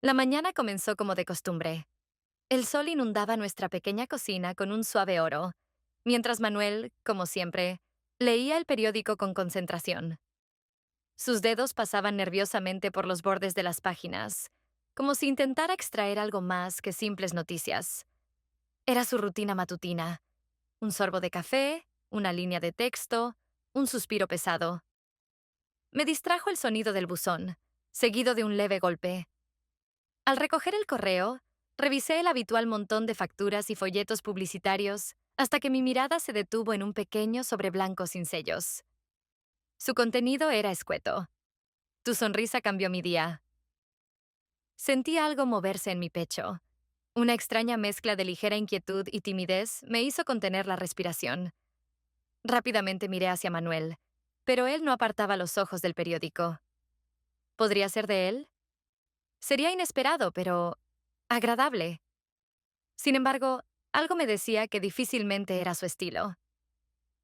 La mañana comenzó como de costumbre. El sol inundaba nuestra pequeña cocina con un suave oro, mientras Manuel, como siempre, leía el periódico con concentración. Sus dedos pasaban nerviosamente por los bordes de las páginas, como si intentara extraer algo más que simples noticias. Era su rutina matutina: un sorbo de café, una línea de texto, un suspiro pesado. Me distrajo el sonido del buzón, seguido de un leve golpe. Al recoger el correo, revisé el habitual montón de facturas y folletos publicitarios hasta que mi mirada se detuvo en un pequeño sobre blanco sin sellos. Su contenido era escueto. Tu sonrisa cambió mi día. Sentí algo moverse en mi pecho. Una extraña mezcla de ligera inquietud y timidez me hizo contener la respiración. Rápidamente miré hacia Manuel, pero él no apartaba los ojos del periódico. ¿Podría ser de él? Sería inesperado, pero agradable. Sin embargo, algo me decía que difícilmente era su estilo.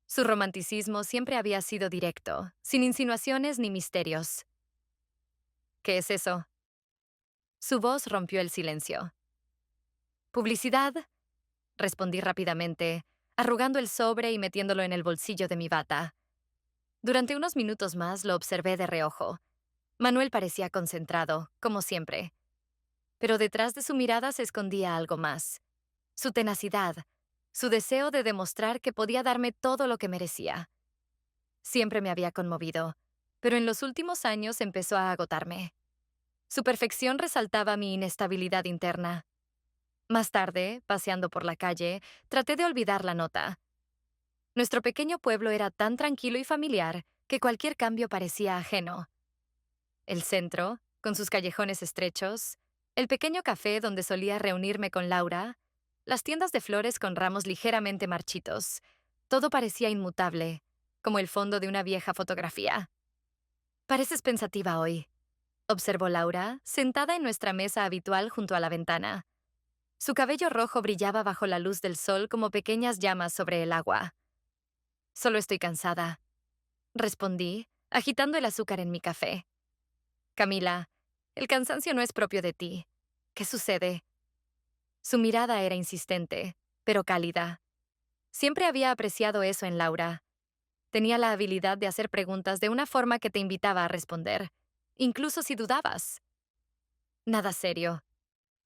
Su romanticismo siempre había sido directo, sin insinuaciones ni misterios. ¿Qué es eso? Su voz rompió el silencio. Publicidad, respondí rápidamente, arrugando el sobre y metiéndolo en el bolsillo de mi bata. Durante unos minutos más lo observé de reojo. Manuel parecía concentrado, como siempre, pero detrás de su mirada se escondía algo más: su tenacidad, su deseo de demostrar que podía darme todo lo que merecía. Siempre me había conmovido, pero en los últimos años empezó a agotarme. Su perfección resaltaba mi inestabilidad interna. Más tarde, paseando por la calle, traté de olvidar la nota. Nuestro pequeño pueblo era tan tranquilo y familiar que cualquier cambio parecía ajeno. El centro, con sus callejones estrechos, el pequeño café donde solía reunirme con Laura, las tiendas de flores con ramos ligeramente marchitos, todo parecía inmutable, como el fondo de una vieja fotografía. «Pareces pensativa hoy», observó Laura, sentada en nuestra mesa habitual junto a la ventana. Su cabello rojo brillaba bajo la luz del sol como pequeñas llamas sobre el agua. «Solo estoy cansada», respondí, agitando el azúcar en mi café. «Camila, el cansancio no es propio de ti. ¿Qué sucede?». Su mirada era insistente, pero cálida. Siempre había apreciado eso en Laura. Tenía la habilidad de hacer preguntas de una forma que te invitaba a responder, incluso si dudabas. «Nada serio»,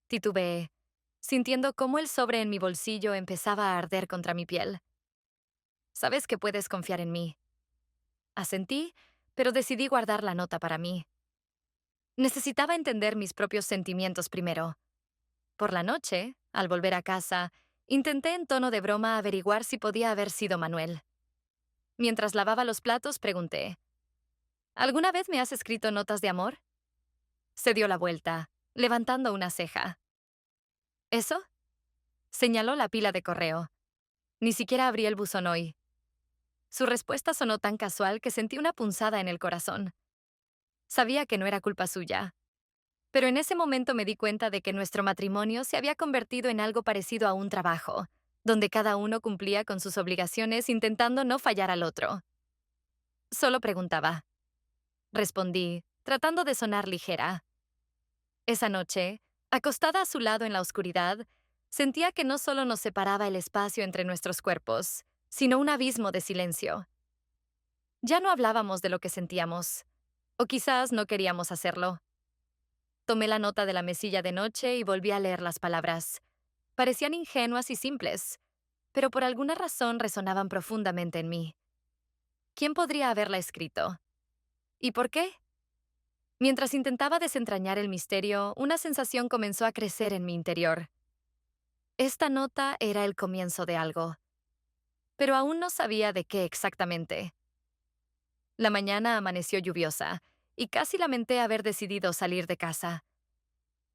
titubeé, sintiendo cómo el sobre en mi bolsillo empezaba a arder contra mi piel. «Sabes que puedes confiar en mí». Asentí, pero decidí guardar la nota para mí. Necesitaba entender mis propios sentimientos primero. Por la noche, al volver a casa, intenté en tono de broma averiguar si podía haber sido Manuel. Mientras lavaba los platos, pregunté: «¿Alguna vez me has escrito notas de amor?». Se dio la vuelta, levantando una ceja. «¿Eso?». Señaló la pila de correo. Ni siquiera abrí el buzón hoy. Su respuesta sonó tan casual que sentí una punzada en el corazón. Sabía que no era culpa suya, pero en ese momento me di cuenta de que nuestro matrimonio se había convertido en algo parecido a un trabajo, donde cada uno cumplía con sus obligaciones intentando no fallar al otro. «Solo preguntaba», respondí, tratando de sonar ligera. Esa noche, acostada a su lado en la oscuridad, sentía que no solo nos separaba el espacio entre nuestros cuerpos, sino un abismo de silencio. Ya no hablábamos de lo que sentíamos, o quizás no queríamos hacerlo. Tomé la nota de la mesilla de noche y volví a leer las palabras. Parecían ingenuas y simples, pero por alguna razón resonaban profundamente en mí. ¿Quién podría haberla escrito? ¿Y por qué? Mientras intentaba desentrañar el misterio, una sensación comenzó a crecer en mi interior. Esta nota era el comienzo de algo, pero aún no sabía de qué exactamente. La mañana amaneció lluviosa, y casi lamenté haber decidido salir de casa.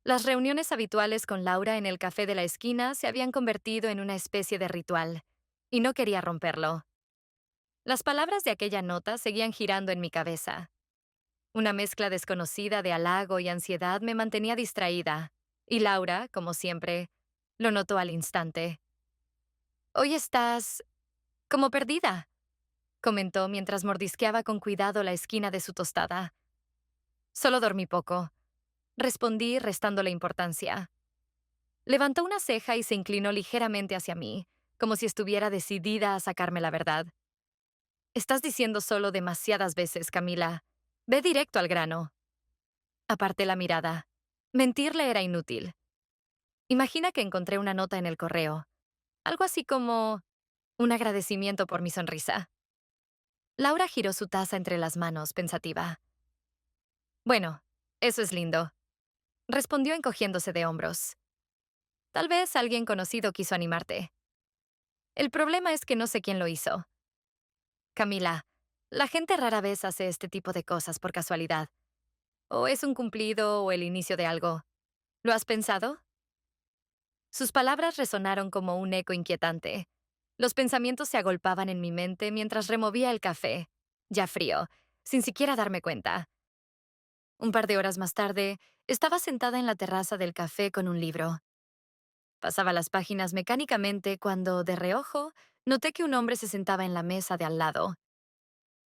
Las reuniones habituales con Laura en el café de la esquina se habían convertido en una especie de ritual, y no quería romperlo. Las palabras de aquella nota seguían girando en mi cabeza. Una mezcla desconocida de halago y ansiedad me mantenía distraída, y Laura, como siempre, lo notó al instante. «Hoy estás como perdida», comentó mientras mordisqueaba con cuidado la esquina de su tostada. «Solo dormí poco», respondí restándole importancia. Levantó una ceja y se inclinó ligeramente hacia mí, como si estuviera decidida a sacarme la verdad. Estás diciendo solo demasiadas veces, Camila. Ve directo al grano. Aparté la mirada. Mentirle era inútil. Imagina que encontré una nota en el correo. Algo así como un agradecimiento por mi sonrisa. Laura giró su taza entre las manos, pensativa. Bueno, eso es lindo, respondió encogiéndose de hombros. Tal vez alguien conocido quiso animarte. El problema es que no sé quién lo hizo. Camila, la gente rara vez hace este tipo de cosas por casualidad. O es un cumplido o el inicio de algo. ¿Lo has pensado? Sus palabras resonaron como un eco inquietante. Los pensamientos se agolpaban en mi mente mientras removía el café, ya frío, sin siquiera darme cuenta. Un par de horas más tarde, estaba sentada en la terraza del café con un libro. Pasaba las páginas mecánicamente cuando, de reojo, noté que un hombre se sentaba en la mesa de al lado.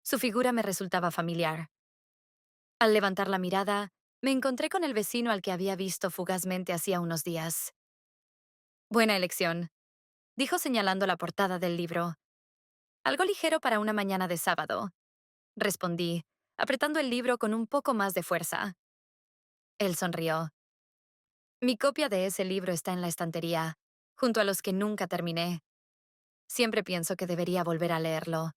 Su figura me resultaba familiar. Al levantar la mirada, me encontré con el vecino al que había visto fugazmente hacía unos días. Buena elección, dijo señalando la portada del libro. Algo ligero para una mañana de sábado, respondí, apretando el libro con un poco más de fuerza. Él sonrió. Mi copia de ese libro está en la estantería, junto a los que nunca terminé. Siempre pienso que debería volver a leerlo.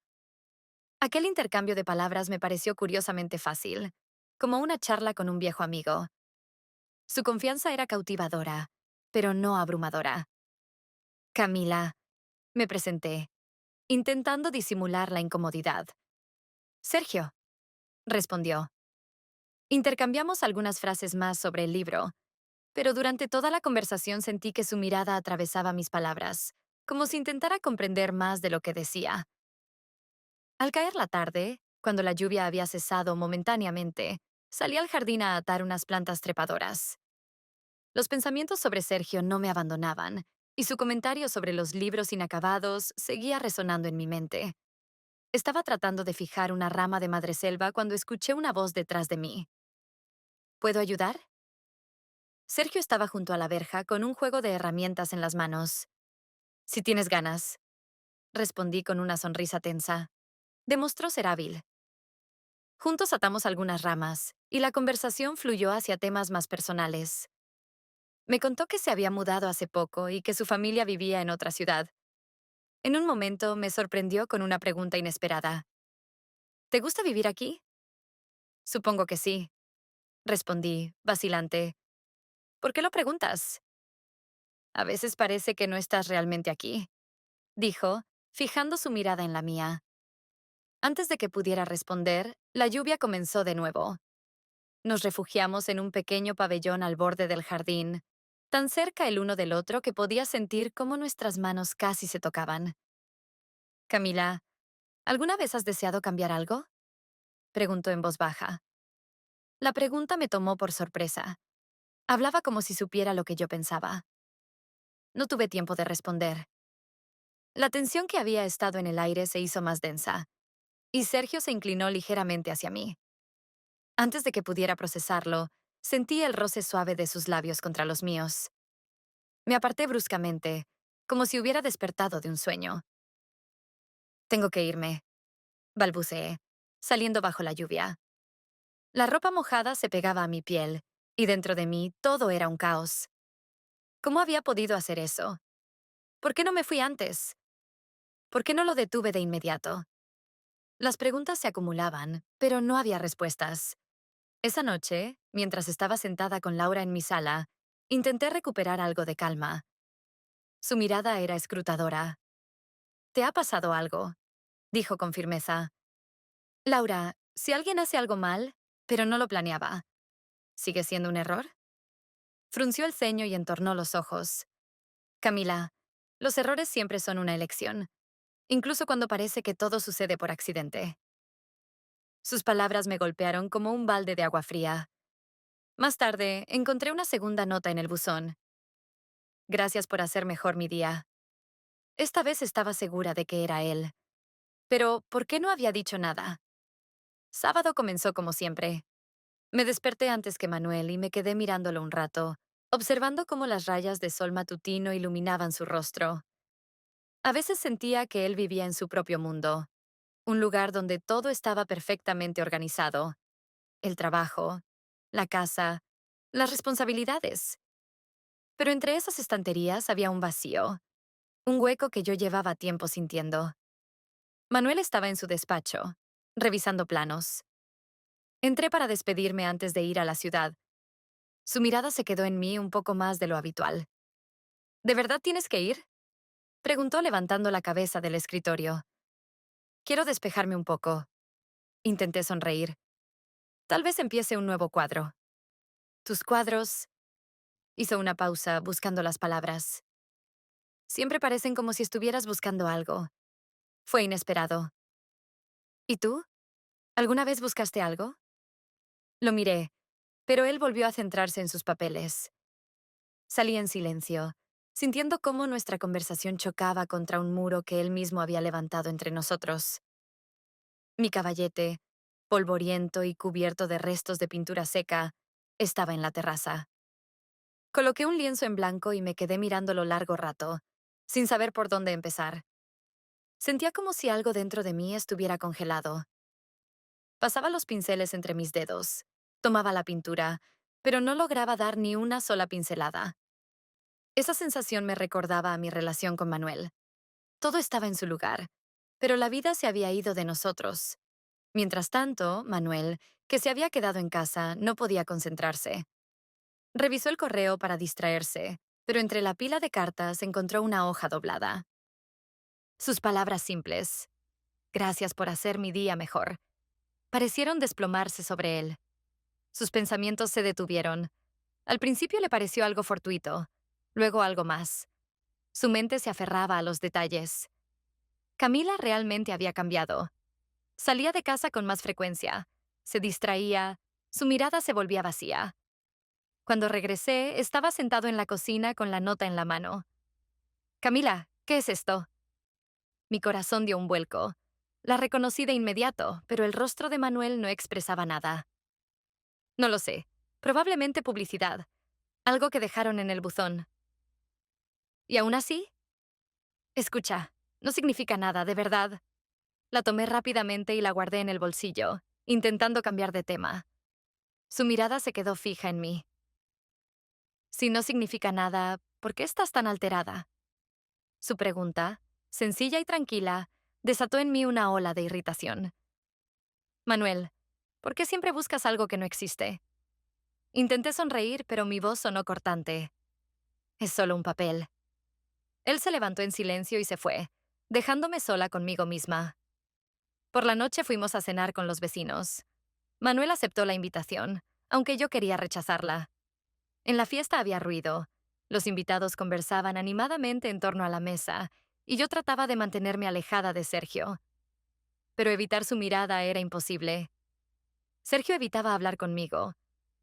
Aquel intercambio de palabras me pareció curiosamente fácil, como una charla con un viejo amigo. Su confianza era cautivadora, pero no abrumadora. Camila, me presenté, intentando disimular la incomodidad. Sergio, respondió. Intercambiamos algunas frases más sobre el libro, pero durante toda la conversación sentí que su mirada atravesaba mis palabras, como si intentara comprender más de lo que decía. Al caer la tarde, cuando la lluvia había cesado momentáneamente, salí al jardín a atar unas plantas trepadoras. Los pensamientos sobre Sergio no me abandonaban, y su comentario sobre los libros inacabados seguía resonando en mi mente. Estaba tratando de fijar una rama de madreselva cuando escuché una voz detrás de mí. ¿Puedo ayudar? Sergio estaba junto a la verja con un juego de herramientas en las manos. Si tienes ganas, respondí con una sonrisa tensa. Demostró ser hábil. Juntos atamos algunas ramas, y la conversación fluyó hacia temas más personales. Me contó que se había mudado hace poco y que su familia vivía en otra ciudad. En un momento me sorprendió con una pregunta inesperada. ¿Te gusta vivir aquí? Supongo que sí, respondí, vacilante. ¿Por qué lo preguntas? A veces parece que no estás realmente aquí, dijo, fijando su mirada en la mía. Antes de que pudiera responder, la lluvia comenzó de nuevo. Nos refugiamos en un pequeño pabellón al borde del jardín, tan cerca el uno del otro que podía sentir cómo nuestras manos casi se tocaban. Camila, ¿alguna vez has deseado cambiar algo? Preguntó en voz baja. La pregunta me tomó por sorpresa. Hablaba como si supiera lo que yo pensaba. No tuve tiempo de responder. La tensión que había estado en el aire se hizo más densa, y Sergio se inclinó ligeramente hacia mí. Antes de que pudiera procesarlo, sentí el roce suave de sus labios contra los míos. Me aparté bruscamente, como si hubiera despertado de un sueño. Tengo que irme, balbuceé, saliendo bajo la lluvia. La ropa mojada se pegaba a mi piel, y dentro de mí todo era un caos. ¿Cómo había podido hacer eso? ¿Por qué no me fui antes? ¿Por qué no lo detuve de inmediato? Las preguntas se acumulaban, pero no había respuestas. Esa noche, mientras estaba sentada con Laura en mi sala, intenté recuperar algo de calma. Su mirada era escrutadora. ¿Te ha pasado algo?, dijo con firmeza. Laura, si alguien hace algo mal, pero no lo planeaba, ¿sigue siendo un error? Frunció el ceño y entornó los ojos. Camila, los errores siempre son una elección, incluso cuando parece que todo sucede por accidente. Sus palabras me golpearon como un balde de agua fría. Más tarde, encontré una segunda nota en el buzón. Gracias por hacer mejor mi día. Esta vez estaba segura de que era él. Pero, ¿por qué no había dicho nada? Sábado comenzó como siempre. Me desperté antes que Manuel y me quedé mirándolo un rato, observando cómo las rayas de sol matutino iluminaban su rostro. A veces sentía que él vivía en su propio mundo, un lugar donde todo estaba perfectamente organizado: el trabajo, la casa, las responsabilidades. Pero entre esas estanterías había un vacío, un hueco que yo llevaba tiempo sintiendo. Manuel estaba en su despacho, revisando planos. Entré para despedirme antes de ir a la ciudad. Su mirada se quedó en mí un poco más de lo habitual. ¿De verdad tienes que ir?, preguntó levantando la cabeza del escritorio. Quiero despejarme un poco. Intenté sonreír. Tal vez empiece un nuevo cuadro. Tus cuadros. Hizo una pausa, buscando las palabras. Siempre parecen como si estuvieras buscando algo. Fue inesperado. ¿Y tú? ¿Alguna vez buscaste algo? Lo miré, pero él volvió a centrarse en sus papeles. Salí en silencio, sintiendo cómo nuestra conversación chocaba contra un muro que él mismo había levantado entre nosotros. Mi caballete, polvoriento y cubierto de restos de pintura seca, estaba en la terraza. Coloqué un lienzo en blanco y me quedé mirándolo largo rato, sin saber por dónde empezar. Sentía como si algo dentro de mí estuviera congelado. Pasaba los pinceles entre mis dedos, tomaba la pintura, pero no lograba dar ni una sola pincelada. Esa sensación me recordaba a mi relación con Manuel. Todo estaba en su lugar, pero la vida se había ido de nosotros. Mientras tanto, Manuel, que se había quedado en casa, no podía concentrarse. Revisó el correo para distraerse, pero entre la pila de cartas encontró una hoja doblada. Sus palabras simples: gracias por hacer mi día mejor, parecieron desplomarse sobre él. Sus pensamientos se detuvieron. Al principio le pareció algo fortuito, luego algo más. Su mente se aferraba a los detalles. Camila realmente había cambiado. Salía de casa con más frecuencia, se distraía, su mirada se volvía vacía. Cuando regresé, estaba sentado en la cocina con la nota en la mano. Camila, ¿qué es esto? Mi corazón dio un vuelco. La reconocí de inmediato, pero el rostro de Manuel no expresaba nada. No lo sé. Probablemente publicidad. Algo que dejaron en el buzón. ¿Y aún así? Escucha, no significa nada, de verdad. La tomé rápidamente y la guardé en el bolsillo, intentando cambiar de tema. Su mirada se quedó fija en mí. Si no significa nada, ¿por qué estás tan alterada? Su pregunta, sencilla y tranquila, desató en mí una ola de irritación. Manuel, ¿por qué siempre buscas algo que no existe? Intenté sonreír, pero mi voz sonó cortante. Es solo un papel. Él se levantó en silencio y se fue, dejándome sola conmigo misma. Por la noche fuimos a cenar con los vecinos. Manuel aceptó la invitación, aunque yo quería rechazarla. En la fiesta había ruido. Los invitados conversaban animadamente en torno a la mesa, y yo trataba de mantenerme alejada de Sergio. Pero evitar su mirada era imposible. Sergio evitaba hablar conmigo,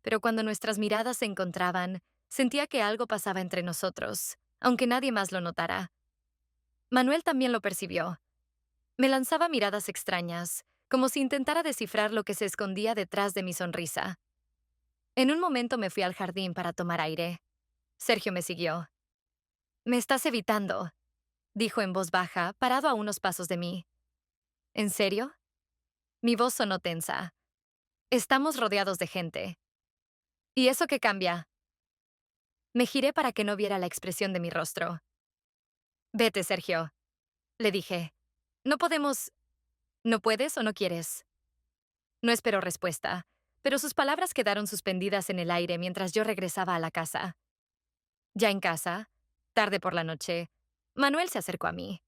pero cuando nuestras miradas se encontraban, sentía que algo pasaba entre nosotros, aunque nadie más lo notara. Manuel también lo percibió. Me lanzaba miradas extrañas, como si intentara descifrar lo que se escondía detrás de mi sonrisa. En un momento me fui al jardín para tomar aire. Sergio me siguió. «Me estás evitando», dijo en voz baja, parado a unos pasos de mí. «¿En serio?». Mi voz sonó tensa. «Estamos rodeados de gente». «¿Y eso qué cambia?». Me giré para que no viera la expresión de mi rostro. «Vete, Sergio», le dije. «No podemos...». «¿No puedes o no quieres?». No esperó respuesta, pero sus palabras quedaron suspendidas en el aire mientras yo regresaba a la casa. Ya en casa, tarde por la noche, Manuel se acercó a mí.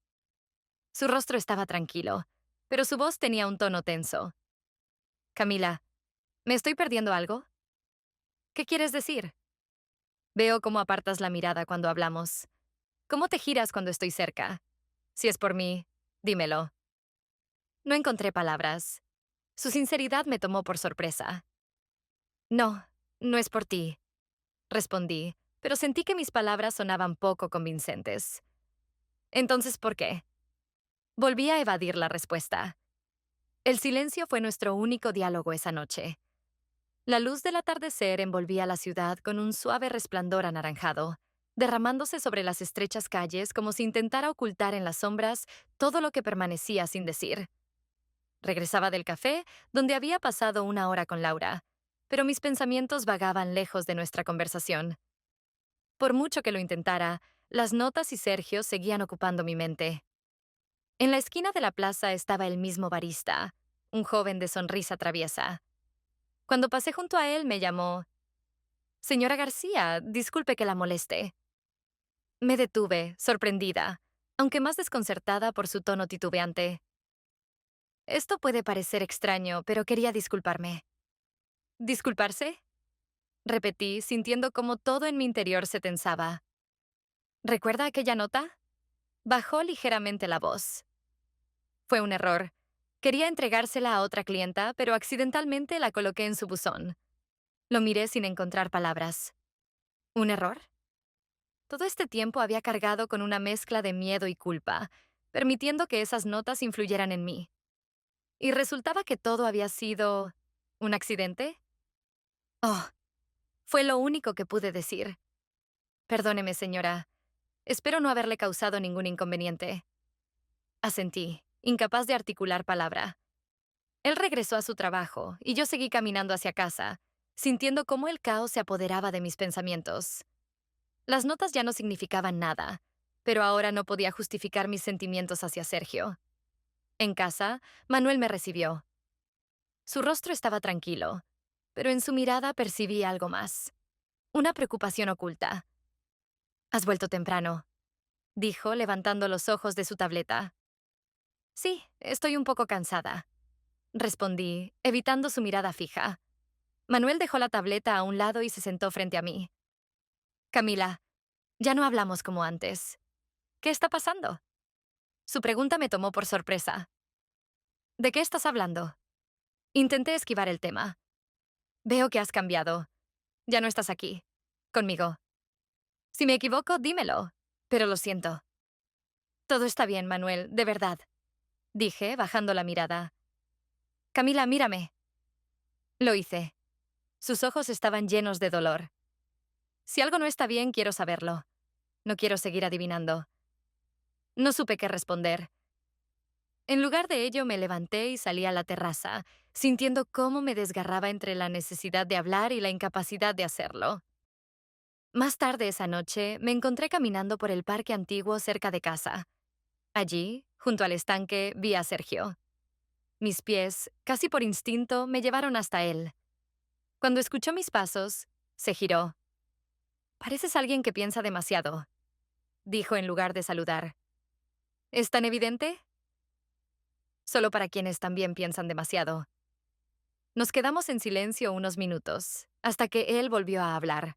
Su rostro estaba tranquilo, pero su voz tenía un tono tenso. «Camila, ¿me estoy perdiendo algo?». «¿Qué quieres decir?». «Veo cómo apartas la mirada cuando hablamos. ¿Cómo te giras cuando estoy cerca? Si es por mí, dímelo». No encontré palabras. Su sinceridad me tomó por sorpresa. «No, no es por ti», respondí, pero sentí que mis palabras sonaban poco convincentes. «Entonces, ¿por qué?». Volví a evadir la respuesta. El silencio fue nuestro único diálogo esa noche. La luz del atardecer envolvía la ciudad con un suave resplandor anaranjado, derramándose sobre las estrechas calles como si intentara ocultar en las sombras todo lo que permanecía sin decir. Regresaba del café, donde había pasado una hora con Laura, pero mis pensamientos vagaban lejos de nuestra conversación. Por mucho que lo intentara, las notas y Sergio seguían ocupando mi mente. En la esquina de la plaza estaba el mismo barista, un joven de sonrisa traviesa. Cuando pasé junto a él, me llamó: Señora García, disculpe que la moleste. Me detuve, sorprendida, aunque más desconcertada por su tono titubeante. Esto puede parecer extraño, pero quería disculparme. ¿Disculparse? Repetí, sintiendo cómo todo en mi interior se tensaba. ¿Recuerda aquella nota? Bajó ligeramente la voz. Fue un error. Quería entregársela a otra clienta, pero accidentalmente la coloqué en su buzón. Lo miré sin encontrar palabras. ¿Un error? Todo este tiempo había cargado con una mezcla de miedo y culpa, permitiendo que esas notas influyeran en mí. Y resultaba que todo había sido... ¿un accidente? Oh, fue lo único que pude decir. Perdóneme, señora. Espero no haberle causado ningún inconveniente. Asentí, incapaz de articular palabra. Él regresó a su trabajo y yo seguí caminando hacia casa, sintiendo cómo el caos se apoderaba de mis pensamientos. Las notas ya no significaban nada, pero ahora no podía justificar mis sentimientos hacia Sergio. En casa, Manuel me recibió. Su rostro estaba tranquilo, pero en su mirada percibí algo más. Una preocupación oculta. «Has vuelto temprano», dijo, levantando los ojos de su tableta. «Sí, estoy un poco cansada», respondí, evitando su mirada fija. Manuel dejó la tableta a un lado y se sentó frente a mí. «Camila, ya no hablamos como antes. ¿Qué está pasando?» Su pregunta me tomó por sorpresa. «¿De qué estás hablando?» Intenté esquivar el tema. «Veo que has cambiado. Ya no estás aquí. Conmigo. Si me equivoco, dímelo. Pero lo siento». «Todo está bien, Manuel, de verdad», dije, bajando la mirada. «Camila, mírame». Lo hice. Sus ojos estaban llenos de dolor. Si algo no está bien, quiero saberlo. No quiero seguir adivinando. No supe qué responder. En lugar de ello, me levanté y salí a la terraza, sintiendo cómo me desgarraba entre la necesidad de hablar y la incapacidad de hacerlo. Más tarde esa noche, me encontré caminando por el parque antiguo cerca de casa. Allí, junto al estanque, vi a Sergio. Mis pies, casi por instinto, me llevaron hasta él. Cuando escuchó mis pasos, se giró. «Pareces alguien que piensa demasiado», dijo en lugar de saludar. «¿Es tan evidente?» Solo para quienes también piensan demasiado. Nos quedamos en silencio unos minutos, hasta que él volvió a hablar.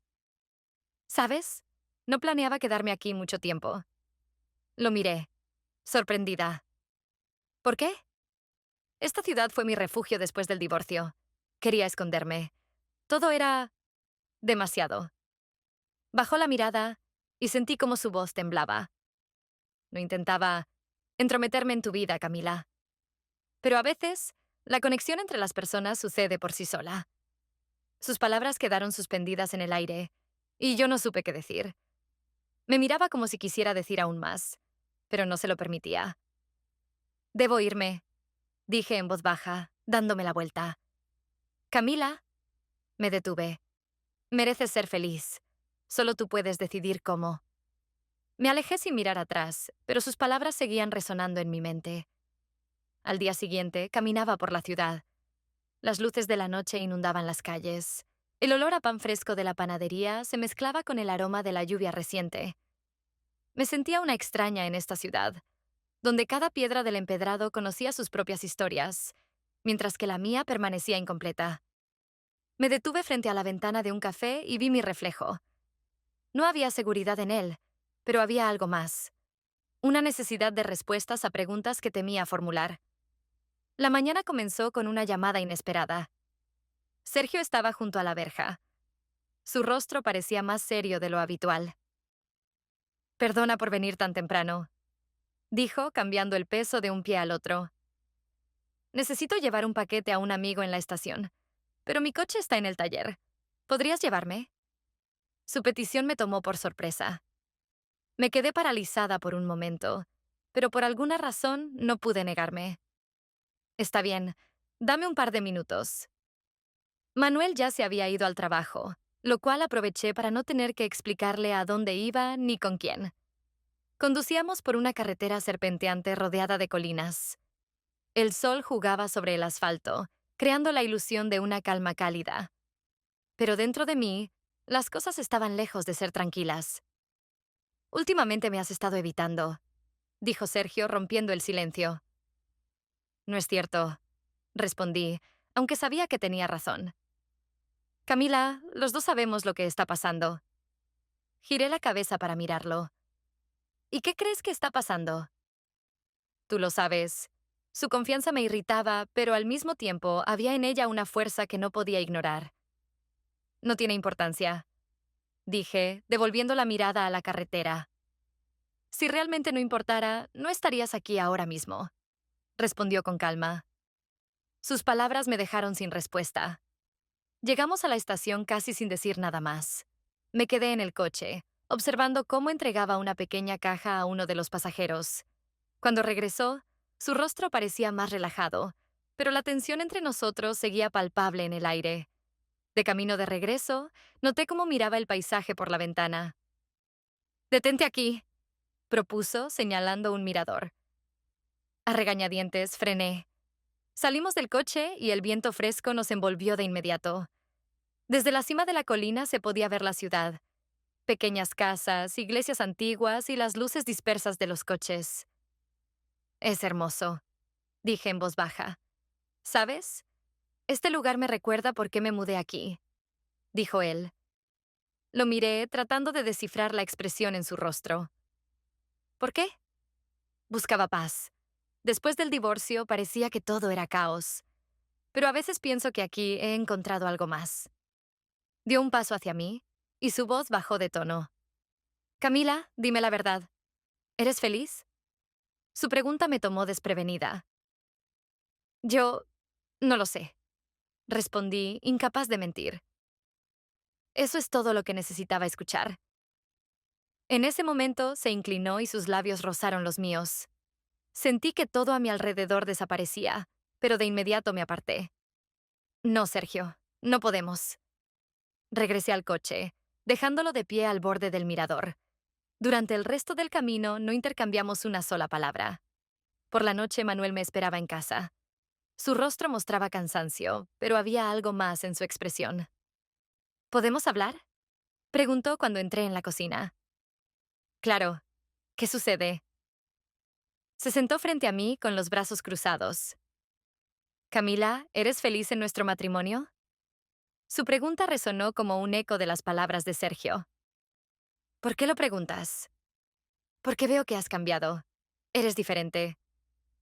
«¿Sabes? No planeaba quedarme aquí mucho tiempo». Lo miré, sorprendida. «¿Por qué?» Esta ciudad fue mi refugio después del divorcio. Quería esconderme. Todo era... demasiado. Bajó la mirada y sentí como su voz temblaba. No intentaba entrometerme en tu vida, Camila. Pero a veces, la conexión entre las personas sucede por sí sola. Sus palabras quedaron suspendidas en el aire, y yo no supe qué decir. Me miraba como si quisiera decir aún más, pero no se lo permitía. «Debo irme», dije en voz baja, dándome la vuelta. «Camila», me detuve. «Mereces ser feliz. Solo tú puedes decidir cómo». Me alejé sin mirar atrás, pero sus palabras seguían resonando en mi mente. Al día siguiente, caminaba por la ciudad. Las luces de la noche inundaban las calles. El olor a pan fresco de la panadería se mezclaba con el aroma de la lluvia reciente. Me sentía una extraña en esta ciudad, donde cada piedra del empedrado conocía sus propias historias, mientras que la mía permanecía incompleta. Me detuve frente a la ventana de un café y vi mi reflejo. No había seguridad en él, pero había algo más. Una necesidad de respuestas a preguntas que temía formular. La mañana comenzó con una llamada inesperada. Sergio estaba junto a la verja. Su rostro parecía más serio de lo habitual. «Perdona por venir tan temprano», dijo, cambiando el peso de un pie al otro. «Necesito llevar un paquete a un amigo en la estación. pero mi coche está en el taller. ¿Podrías llevarme? Su petición me tomó por sorpresa. Me quedé paralizada por un momento, pero por alguna razón no pude negarme. Está bien, dame un par de minutos. Manuel ya se había ido al trabajo, lo cual aproveché para no tener que explicarle a dónde iba ni con quién. Conducíamos por una carretera serpenteante rodeada de colinas. El sol jugaba sobre el asfalto, creando la ilusión de una calma cálida. Pero dentro de mí, las cosas estaban lejos de ser tranquilas. Últimamente me has estado evitando, dijo Sergio rompiendo el silencio. No es cierto, respondí, aunque sabía que tenía razón. Camila, los dos sabemos lo que está pasando. Giré la cabeza para mirarlo. ¿Y qué crees que está pasando? Tú lo sabes. Su confianza me irritaba, pero al mismo tiempo había en ella una fuerza que no podía ignorar. No tiene importancia, dije, devolviendo la mirada a la carretera. Si realmente no importara, no estarías aquí ahora mismo, respondió con calma. Sus palabras me dejaron sin respuesta. Llegamos a la estación casi sin decir nada más. Me quedé en el coche, observando cómo entregaba una pequeña caja a uno de los pasajeros. Cuando regresó, su rostro parecía más relajado, pero la tensión entre nosotros seguía palpable en el aire. De camino de regreso, noté cómo miraba el paisaje por la ventana. «Detente aquí», propuso, señalando un mirador. A regañadientes, frené. Salimos del coche y el viento fresco nos envolvió de inmediato. Desde la cima de la colina se podía ver la ciudad. Pequeñas casas, iglesias antiguas y las luces dispersas de los coches. Es hermoso, dije en voz baja. ¿Sabes? Este lugar me recuerda por qué me mudé aquí, dijo él. Lo miré, tratando de descifrar la expresión en su rostro. ¿Por qué? Buscaba paz. Después del divorcio parecía que todo era caos. Pero a veces pienso que aquí he encontrado algo más. Dio un paso hacia mí, y su voz bajó de tono. Camila, dime la verdad. ¿Eres feliz? Su pregunta me tomó desprevenida. Yo no lo sé, respondí, incapaz de mentir. Eso es todo lo que necesitaba escuchar. En ese momento se inclinó y sus labios rozaron los míos. Sentí que todo a mi alrededor desaparecía, pero de inmediato me aparté. No, Sergio, no podemos. Regresé al coche, dejándolo de pie al borde del mirador. Durante el resto del camino no intercambiamos una sola palabra. Por la noche Manuel me esperaba en casa. Su rostro mostraba cansancio, pero había algo más en su expresión. ¿Podemos hablar? Preguntó cuando entré en la cocina. Claro. ¿Qué sucede? Se sentó frente a mí con los brazos cruzados. Camila, ¿eres feliz en nuestro matrimonio? Su pregunta resonó como un eco de las palabras de Sergio. ¿Por qué lo preguntas? Porque veo que has cambiado. Eres diferente.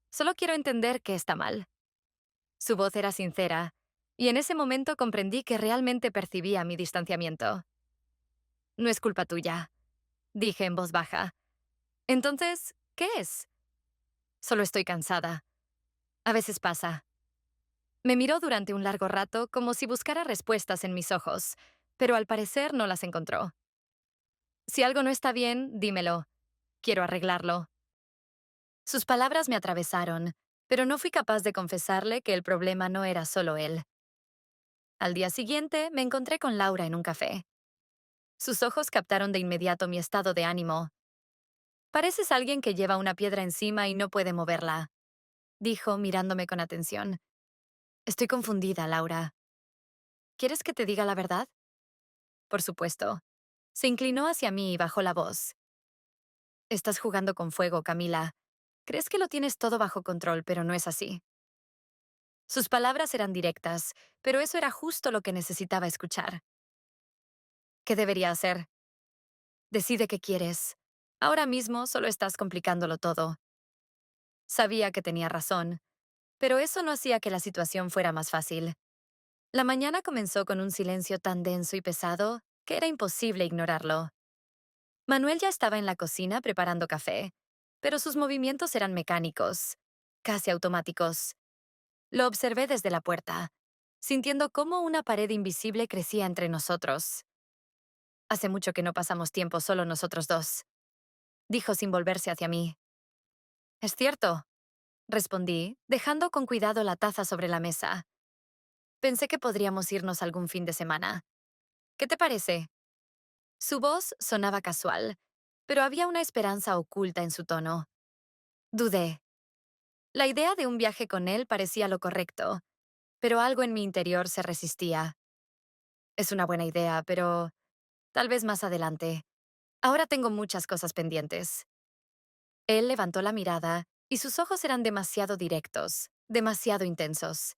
Solo quiero entender qué está mal. Su voz era sincera, y en ese momento comprendí que realmente percibía mi distanciamiento. No es culpa tuya, dije en voz baja. Entonces, ¿qué es? Solo estoy cansada. A veces pasa. Me miró durante un largo rato como si buscara respuestas en mis ojos, pero al parecer no las encontró. Si algo no está bien, dímelo. Quiero arreglarlo. Sus palabras me atravesaron, pero no fui capaz de confesarle que el problema no era solo él. Al día siguiente, me encontré con Laura en un café. Sus ojos captaron de inmediato mi estado de ánimo. Pareces alguien que lleva una piedra encima y no puede moverla, dijo mirándome con atención. Estoy confundida, Laura. ¿Quieres que te diga la verdad? Por supuesto. Se inclinó hacia mí y bajó la voz. Estás jugando con fuego, Camila. Crees que lo tienes todo bajo control, pero no es así. Sus palabras eran directas, pero eso era justo lo que necesitaba escuchar. ¿Qué debería hacer? Decide qué quieres. Ahora mismo solo estás complicándolo todo. Sabía que tenía razón, pero eso no hacía que la situación fuera más fácil. La mañana comenzó con un silencio tan denso y pesado que era imposible ignorarlo. Manuel ya estaba en la cocina preparando café, pero sus movimientos eran mecánicos, casi automáticos. Lo observé desde la puerta. sintiendo cómo una pared invisible crecía entre nosotros. Hace mucho que no pasamos tiempo solo nosotros dos, dijo sin volverse hacia mí. Es cierto, respondí, dejando con cuidado la taza sobre la mesa. Pensé que podríamos irnos algún fin de semana. ¿Qué te parece? Su voz sonaba casual, pero había una esperanza oculta en su tono. Dudé. La idea de un viaje con él parecía lo correcto, pero algo en mi interior se resistía. Es una buena idea, pero tal vez más adelante. Ahora tengo muchas cosas pendientes. Él levantó la mirada y sus ojos eran demasiado directos, demasiado intensos.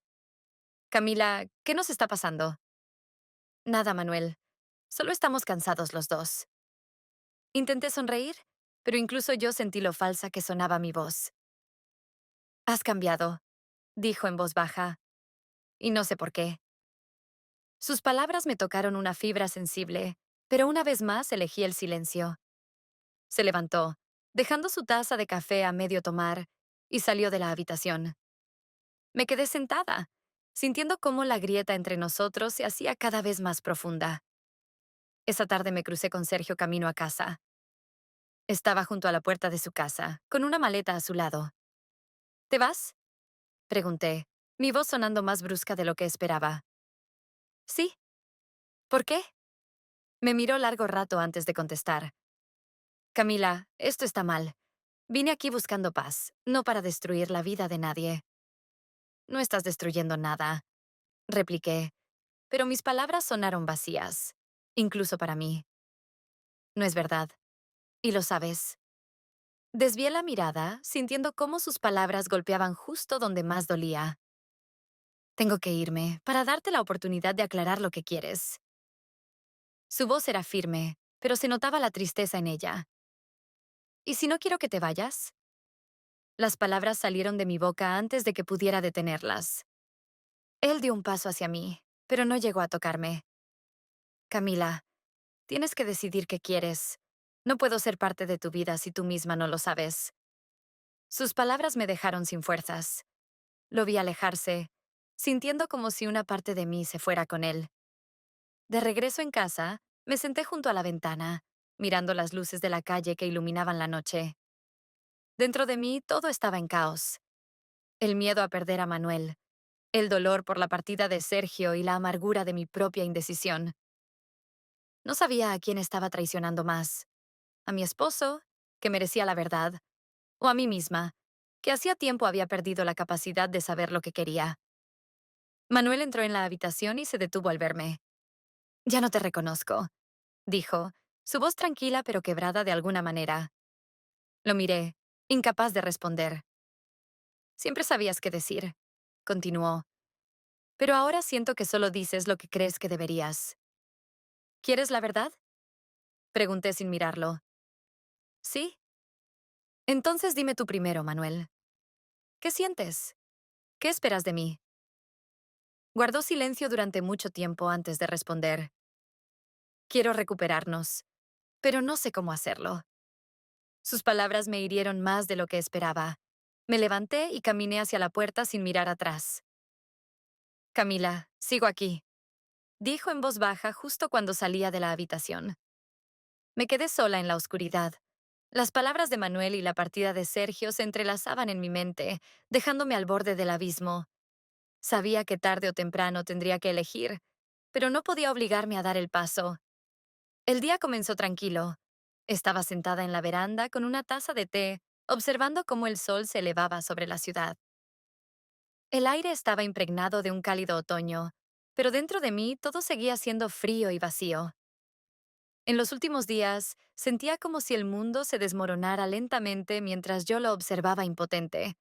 Camila, ¿qué nos está pasando? Nada, Manuel. Solo estamos cansados los dos. Intenté sonreír, pero incluso yo sentí lo falsa que sonaba mi voz. Has cambiado, dijo en voz baja, y no sé por qué. Sus palabras me tocaron una fibra sensible, pero una vez más elegí el silencio. Se levantó, dejando su taza de café a medio tomar, y salió de la habitación. Me quedé sentada, sintiendo cómo la grieta entre nosotros se hacía cada vez más profunda. Esa tarde me crucé con Sergio camino a casa. Estaba junto a la puerta de su casa, con una maleta a su lado. ¿Te vas? Pregunté, mi voz sonando más brusca de lo que esperaba. Sí. ¿Por qué? Me miró largo rato antes de contestar. Camila, esto está mal. Vine aquí buscando paz, no para destruir la vida de nadie. No estás destruyendo nada, repliqué, pero mis palabras sonaron vacías, incluso para mí. No es verdad, y lo sabes. Desvié la mirada, sintiendo cómo sus palabras golpeaban justo donde más dolía. Tengo que irme, para darte la oportunidad de aclarar lo que quieres. Su voz era firme, pero se notaba la tristeza en ella. ¿Y si no quiero que te vayas? Las palabras salieron de mi boca antes de que pudiera detenerlas. Él dio un paso hacia mí, pero no llegó a tocarme. Camila, tienes que decidir qué quieres. No puedo ser parte de tu vida si tú misma no lo sabes. Sus palabras me dejaron sin fuerzas. Lo vi alejarse, sintiendo como si una parte de mí se fuera con él. De regreso en casa, me senté junto a la ventana, mirando las luces de la calle que iluminaban la noche. Dentro de mí todo estaba en caos. El miedo a perder a Manuel, el dolor por la partida de Sergio y la amargura de mi propia indecisión. No sabía a quién estaba traicionando más. A mi esposo, que merecía la verdad, o a mí misma, que hacía tiempo había perdido la capacidad de saber lo que quería. Manuel entró en la habitación y se detuvo al verme. Ya no te reconozco, dijo, su voz tranquila pero quebrada de alguna manera. Lo miré, incapaz de responder. Siempre sabías qué decir, continuó, pero ahora siento que solo dices lo que crees que deberías. ¿Quieres la verdad? Pregunté sin mirarlo. ¿Sí? Entonces dime tú primero, Manuel. ¿Qué sientes? ¿Qué esperas de mí? Guardó silencio durante mucho tiempo antes de responder. Quiero recuperarnos, pero no sé cómo hacerlo. Sus palabras me hirieron más de lo que esperaba. Me levanté y caminé hacia la puerta sin mirar atrás. Camila, sigo aquí, dijo en voz baja justo cuando salía de la habitación. Me quedé sola en la oscuridad. Las palabras de Manuel y la partida de Sergio se entrelazaban en mi mente, dejándome al borde del abismo. Sabía que tarde o temprano tendría que elegir, pero no podía obligarme a dar el paso. El día comenzó tranquilo. Estaba sentada en la veranda con una taza de té, observando cómo el sol se elevaba sobre la ciudad. El aire estaba impregnado de un cálido otoño, pero dentro de mí todo seguía siendo frío y vacío. En los últimos días, sentía como si el mundo se desmoronara lentamente mientras yo lo observaba impotente.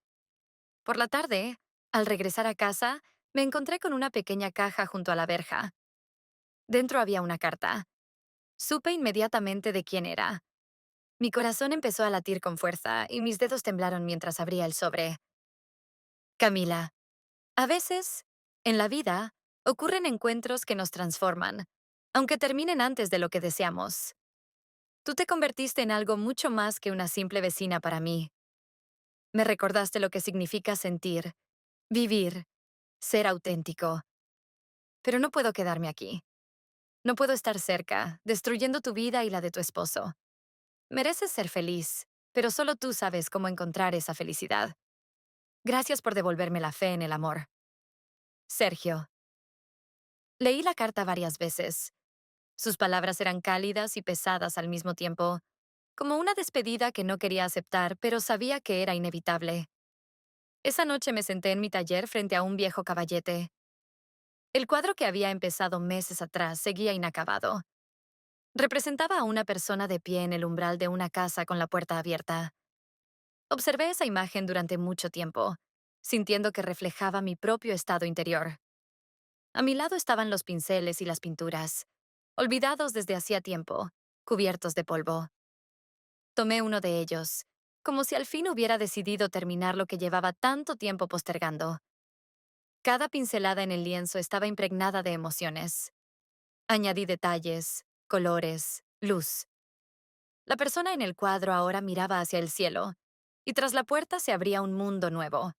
Por la tarde, al regresar a casa, me encontré con una pequeña caja junto a la verja. Dentro había una carta. Supe inmediatamente de quién era. Mi corazón empezó a latir con fuerza y mis dedos temblaron mientras abría el sobre. Camila, a veces, en la vida, ocurren encuentros que nos transforman, aunque terminen antes de lo que deseamos. Tú te convertiste en algo mucho más que una simple vecina para mí. Me recordaste lo que significa sentir, vivir, ser auténtico. pero no puedo quedarme aquí. No puedo estar cerca, destruyendo tu vida y la de tu esposo. Mereces ser feliz, pero solo tú sabes cómo encontrar esa felicidad. Gracias por devolverme la fe en el amor. Sergio. Leí la carta varias veces. Sus palabras eran cálidas y pesadas al mismo tiempo, como una despedida que no quería aceptar, pero sabía que era inevitable. Esa noche me senté en mi taller frente a un viejo caballete. El cuadro que había empezado meses atrás seguía inacabado. Representaba a una persona de pie en el umbral de una casa con la puerta abierta. Observé esa imagen durante mucho tiempo, sintiendo que reflejaba mi propio estado interior. A mi lado estaban los pinceles y las pinturas, olvidados desde hacía tiempo, cubiertos de polvo. Tomé uno de ellos, como si al fin hubiera decidido terminar lo que llevaba tanto tiempo postergando. Cada pincelada en el lienzo estaba impregnada de emociones. Añadí detalles, colores, luz. La persona en el cuadro ahora miraba hacia el cielo, y tras la puerta se abría un mundo nuevo.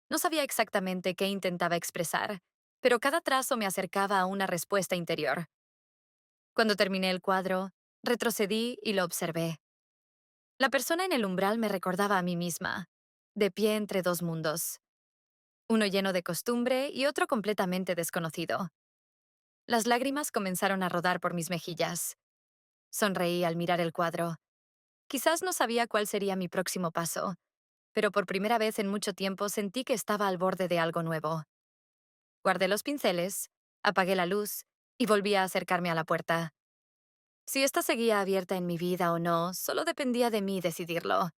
No sabía exactamente qué intentaba expresar, pero cada trazo me acercaba a una respuesta interior. Cuando terminé el cuadro, retrocedí y lo observé. La persona en el umbral me recordaba a mí misma, de pie entre dos mundos, uno lleno de costumbre y otro completamente desconocido. Las lágrimas comenzaron a rodar por mis mejillas. Sonreí al mirar el cuadro. Quizás no sabía cuál sería mi próximo paso, pero por primera vez en mucho tiempo sentí que estaba al borde de algo nuevo. Guardé los pinceles, apagué la luz y volví a acercarme a la puerta. Si esta seguía abierta en mi vida o no, solo dependía de mí decidirlo.